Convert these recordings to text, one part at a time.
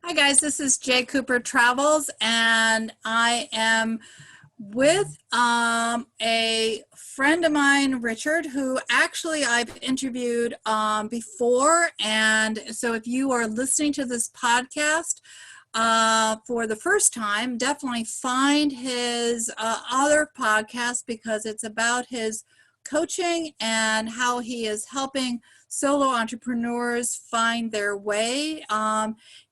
Hi guys, this is JCooperTravels, and I am with a friend of mine, Richard, who actually I've interviewed before. And so if you are listening to this podcast for the first time, definitely find his other podcast because it's about his coaching and how he is helping solo entrepreneurs find their way.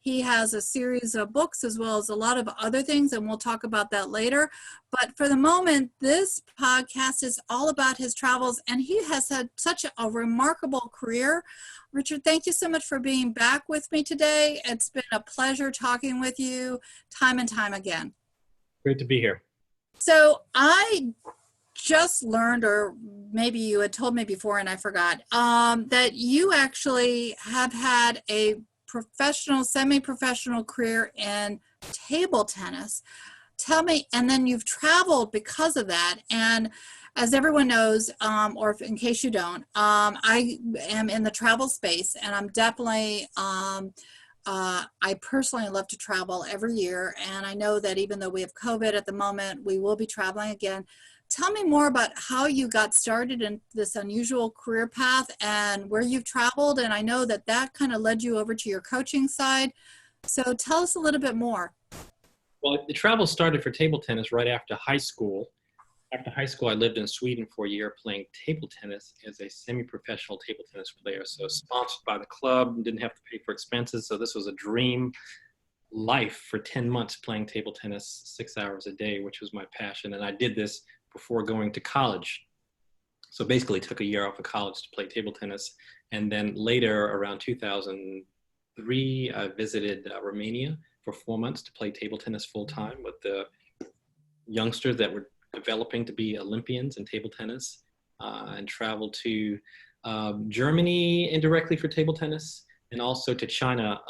He has a series of books as well as a lot of other things, and we'll talk about that later. But for the moment, this podcast is all about his travels, and he has had such a remarkable career. Richard, thank you so much for being back with me today. It's been a pleasure talking with you time and time again. Great to be here. So I just learned, or maybe you had told me before and I forgot, that you actually have had a professional, semi-professional career in table tennis. Tell me, and then you've traveled because of that. And as everyone knows, or in case you don't, I am in the travel space, and I'm definitely, I personally love to travel every year. And I know that even though we have COVID at the moment, we will be traveling again. Tell me more about how you got started in this unusual career path and where you've traveled. And I know that that kind of led you over to your coaching side. So tell us a little bit more. Well, the travel started for table tennis right after high school. After high school, I lived in Sweden for a year playing table tennis as a semi-professional table tennis player. So sponsored by the club, didn't have to pay for expenses. So this was a dream life for 10 months playing table tennis 6 hours a day, which was my passion. And I did this before going to college. So basically took a year off of college to play table tennis. And then later, around 2003, I visited Romania for 4 months to play table tennis full time with the youngsters that were developing to be Olympians in table tennis, and traveled to Germany indirectly for table tennis, and also to China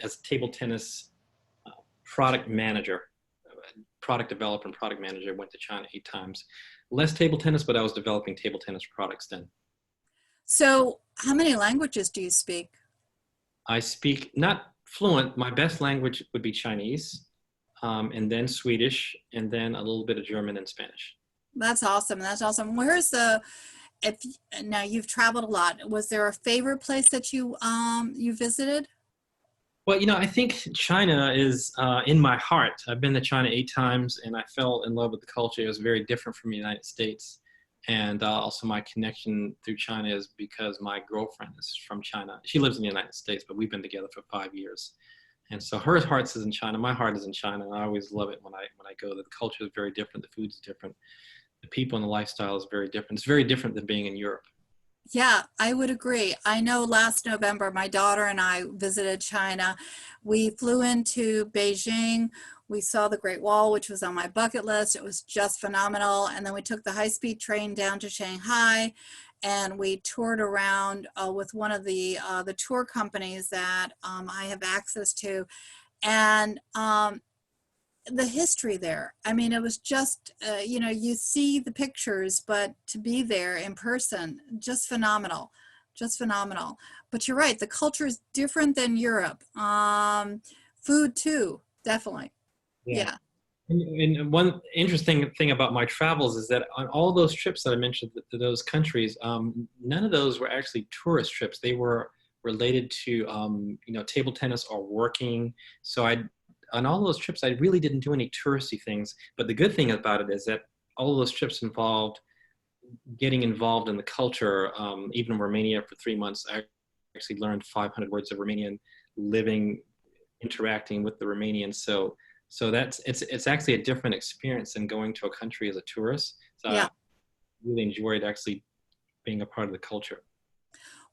as table tennis product manager. Product developer and product manager. Went to China 8 times. Less table tennis, but I was developing table tennis products then. So how many languages do you speak? I speak not fluent. My best language would be Chinese, and then Swedish, and then a little bit of German and Spanish. That's awesome. That's awesome. If now you've traveled a lot, was there a favorite place that you visited? Well, I think China is in my heart. I've been to China 8 times, and I fell in love with the culture. It was very different from the United States. And also my connection through China is because my girlfriend is from China. She lives in the United States, but we've been together for 5 years. And so her heart is in China. My heart is in China. And I always love it when I go. The culture is very different. The food's different. The people and the lifestyle is very different. It's very different than being in Europe. Yeah, I would agree. I know last November, my daughter and I visited China. We flew into Beijing. We saw the Great Wall, which was on my bucket list. It was just phenomenal. And then we took the high-speed train down to Shanghai, and we toured around with one of the tour companies that I have access to. And the history there. I mean, it was just, you see the pictures, but to be there in person, just phenomenal, just phenomenal. But you're right, the culture is different than Europe. Food too, definitely. Yeah. And one interesting thing about my travels is that on all those trips that I mentioned to those countries, none of those were actually tourist trips. They were related to, table tennis or working. So on all those trips, I really didn't do any touristy things. But the good thing about it is that all of those trips involved getting involved in the culture. Even in Romania for 3 months, I actually learned 500 words of Romanian, living, interacting with the Romanians. So it's actually a different experience than going to a country as a tourist. So Yeah. I really enjoyed actually being a part of the culture.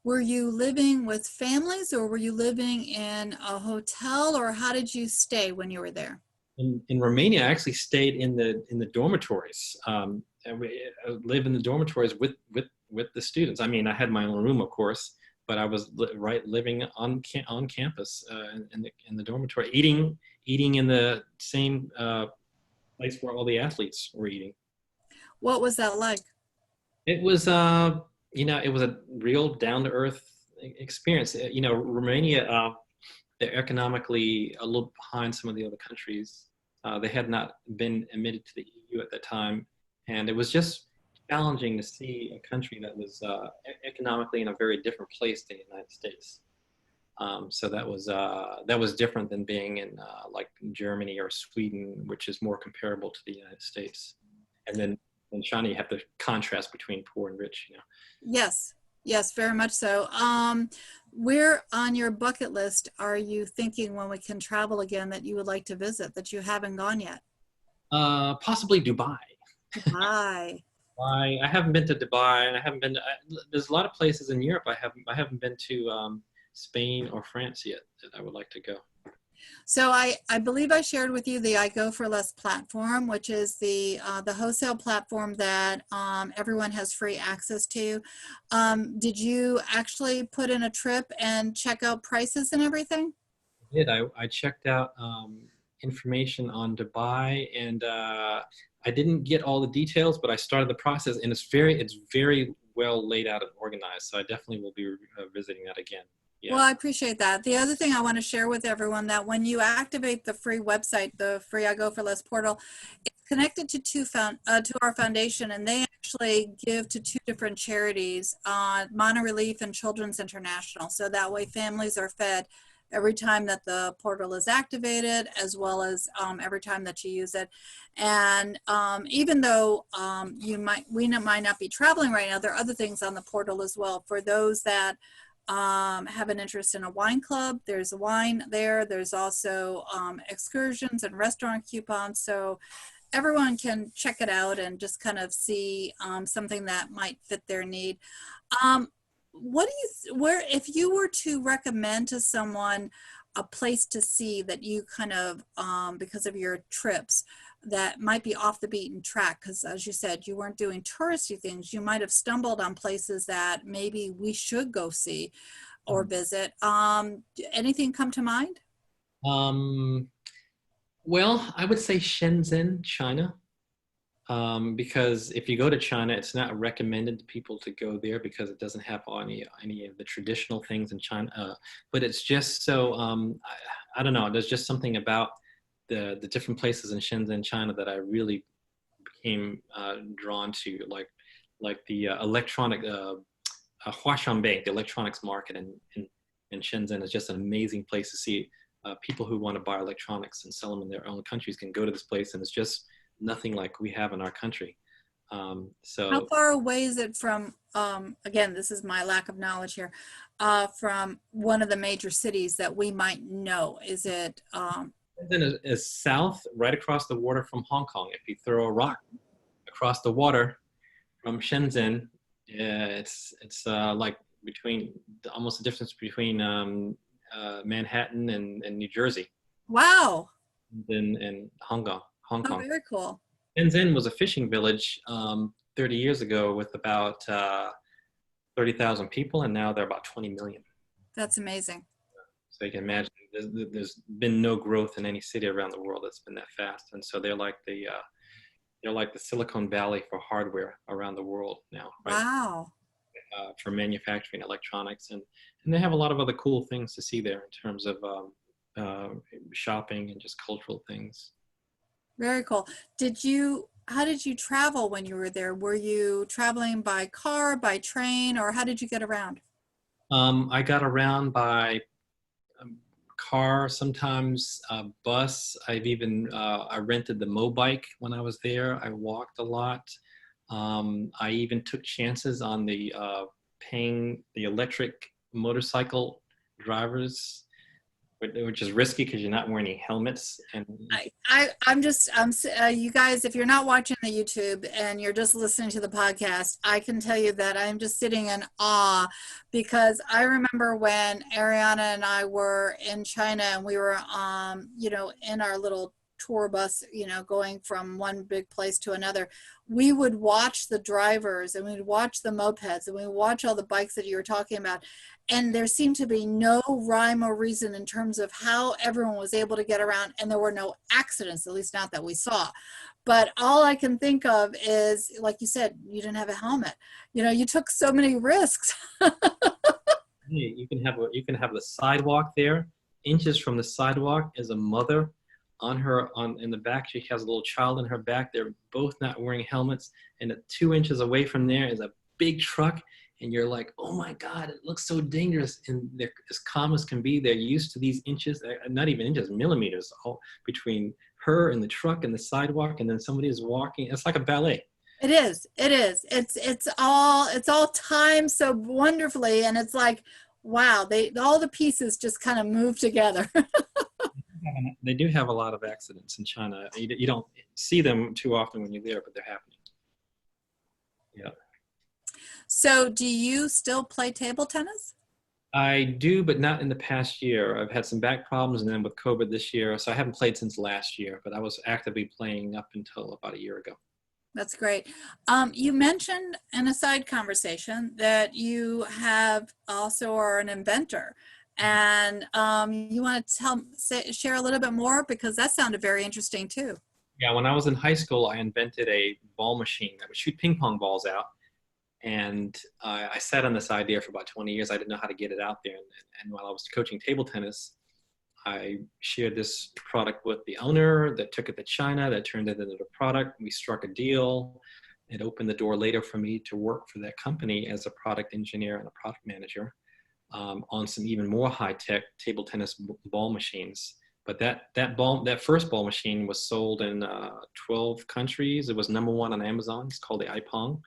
Were you living with families, or were you living in a hotel, or how did you stay when you were there? In Romania, I actually stayed in the dormitories. And I lived in the dormitories with the students. I mean, I had my own room, of course, but I was living on campus in the dormitory, eating in the same place where all the athletes were eating. What was that like? It was it was a real down to earth experience. Romania they're economically a little behind some of the other countries. They had not been admitted to the EU at that time, and it was just challenging to see a country that was economically in a very different place than the United States. So that was different than being in like Germany or Sweden, which is more comparable to the United States. And then in China, you have the contrast between poor and rich. Yes, yes, very much so. Where on your bucket list are you thinking when we can travel again that you would like to visit that you haven't gone yet? Possibly Dubai. Dubai. I haven't been to Dubai, and I haven't been. There's a lot of places in Europe I haven't been to Spain or France yet that I would like to go. So I believe I shared with you the I Go for Less platform, which is the wholesale platform that everyone has free access to. Did you actually put in a trip and check out prices and everything? I did. I checked out information on Dubai, and I didn't get all the details, but I started the process, and it's very well laid out and organized. So I definitely will be visiting that again. Yeah. Well, I appreciate that. The other thing I want to share with everyone that when you activate the free website, the free I Go for Less portal, it's connected to to our foundation, and they actually give to two different charities, Mana Relief and Children's International. So that way families are fed every time that the portal is activated, as well as every time that you use it. And even though we might not be traveling right now, there are other things on the portal as well. For those that have an interest in a wine club, there's a wine there. There's also excursions and restaurant coupons. So everyone can check it out and just kind of see something that might fit their need. If you were to recommend to someone a place to see that you kind of, because of your trips, that might be off the beaten track, because as you said, you weren't doing touristy things, you might have stumbled on places that maybe we should go see or visit. Anything come to mind? Well, I would say Shenzhen, China. Because if you go to China, it's not recommended to people to go there because it doesn't have any of the traditional things in China. But it's just so I don't know. There's just something about the different places in Shenzhen, China, that I really became drawn to, like the electronic Huashanbei, the electronics market in Shenzhen is just an amazing place to see. People who want to buy electronics and sell them in their own countries can go to this place, and it's just nothing like we have in our country. So how far away is it from, again, this is my lack of knowledge here, from one of the major cities that we might know? Is it? Shenzhen is south, right across the water from Hong Kong. If you throw a rock across the water from Shenzhen, it's like between almost the difference between Manhattan and New Jersey. Wow. In Hong Kong. Oh, very cool. Shenzhen was a fishing village 30 years ago with about 30,000 people, and now they're about 20 million. That's amazing. So you can imagine there's been no growth in any city around the world that's been that fast, and so they're like the Silicon Valley for hardware around the world now. Right? Wow. For manufacturing electronics, and they have a lot of other cool things to see there in terms of shopping and just cultural things. Very cool. How did you travel when you were there? Were you traveling by car, by train, or how did you get around? I got around by car, sometimes bus. I rented the Mobike when I was there. I walked a lot. I even took chances on paying the electric motorcycle drivers, which is risky because you're not wearing any helmets. And you guys, if you're not watching the YouTube and you're just listening to the podcast, I can tell you that I'm just sitting in awe, because I remember when Ariana and I were in China and we were, in our little tour bus, going from one big place to another, we would watch the drivers and we'd watch the mopeds and we would watch all the bikes that you were talking about. And there seemed to be no rhyme or reason in terms of how everyone was able to get around, and there were no accidents, at least not that we saw. But all I can think of is, like you said, you didn't have a helmet. You took so many risks. You can have the sidewalk there, inches from the sidewalk is a mother in the back. She has a little child in her back. They're both not wearing helmets. And at 2 inches away from there is a big truck. And you're like, oh my God, it looks so dangerous. And they're as calm as can be. They're used to these inches, not even inches, millimeters, all between her and the truck and the sidewalk. And then somebody is walking. It's like a ballet. It is. It is. It's all timed so wonderfully, and it's like, wow, all the pieces just kind of move together. They do have a lot of accidents in China. You don't see them too often when you're there, but they're happening. Yeah. So, do you still play table tennis? I do, but not in the past year. I've had some back problems, and then with COVID this year, so I haven't played since last year, but I was actively playing up until about a year ago. That's great. You mentioned in a side conversation that you have also are an inventor, and you want to share a little bit more, because that sounded very interesting too. Yeah, when I was in high school, I invented a ball machine that would shoot ping pong balls out. And I sat on this idea for about 20 years. I didn't know how to get it out there. And while I was coaching table tennis, I shared this product with the owner that took it to China, that turned it into a product. We struck a deal. It opened the door later for me to work for that company as a product engineer and a product manager on some even more high-tech table tennis ball machines. But that first ball machine was sold in 12 countries. It was #1 on Amazon. It's called the iPong.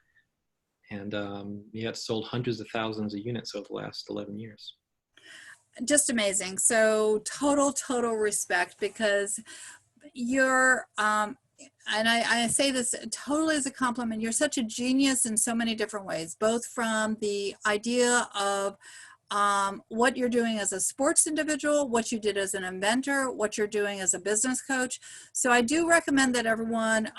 And yeah, it's sold hundreds of thousands of units over the last 11 years. Just amazing. So total respect, because you're, and I say this totally as a compliment, you're such a genius in so many different ways, both from the idea of what you're doing as a sports individual, what you did as an inventor, what you're doing as a business coach. So I do recommend that everyone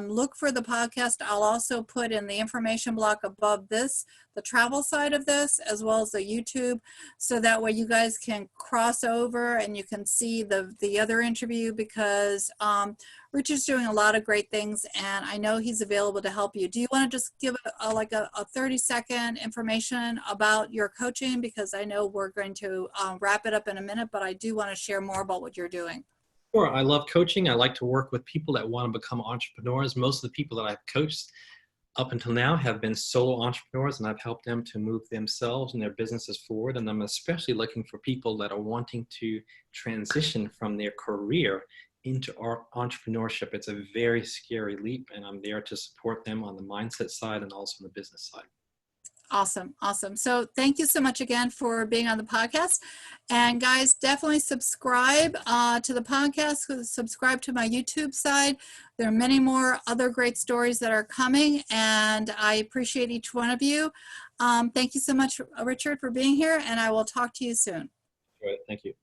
look for the podcast. I'll also put in the information block above this, the travel side of this, as well as the YouTube, so that way you guys can cross over and you can see the other interview, because Richard's doing a lot of great things, and I know he's available to help you. Do you want to just give a 30-second information about your coaching? Because I know we're going to wrap it up in a minute, but I do want to share more about what you're doing. Sure. I love coaching. I like to work with people that want to become entrepreneurs. Most of the people that I've coached up until now have been solo entrepreneurs, and I've helped them to move themselves and their businesses forward. And I'm especially looking for people that are wanting to transition from their career into our entrepreneurship. It's a very scary leap, and I'm there to support them on the mindset side and also on the business side. Awesome. Awesome. So thank you so much again for being on the podcast. And guys, definitely subscribe to the podcast, subscribe to my YouTube side. There are many more other great stories that are coming, and I appreciate each one of you. Thank you so much, Richard, for being here, and I will talk to you soon. All right. Thank you.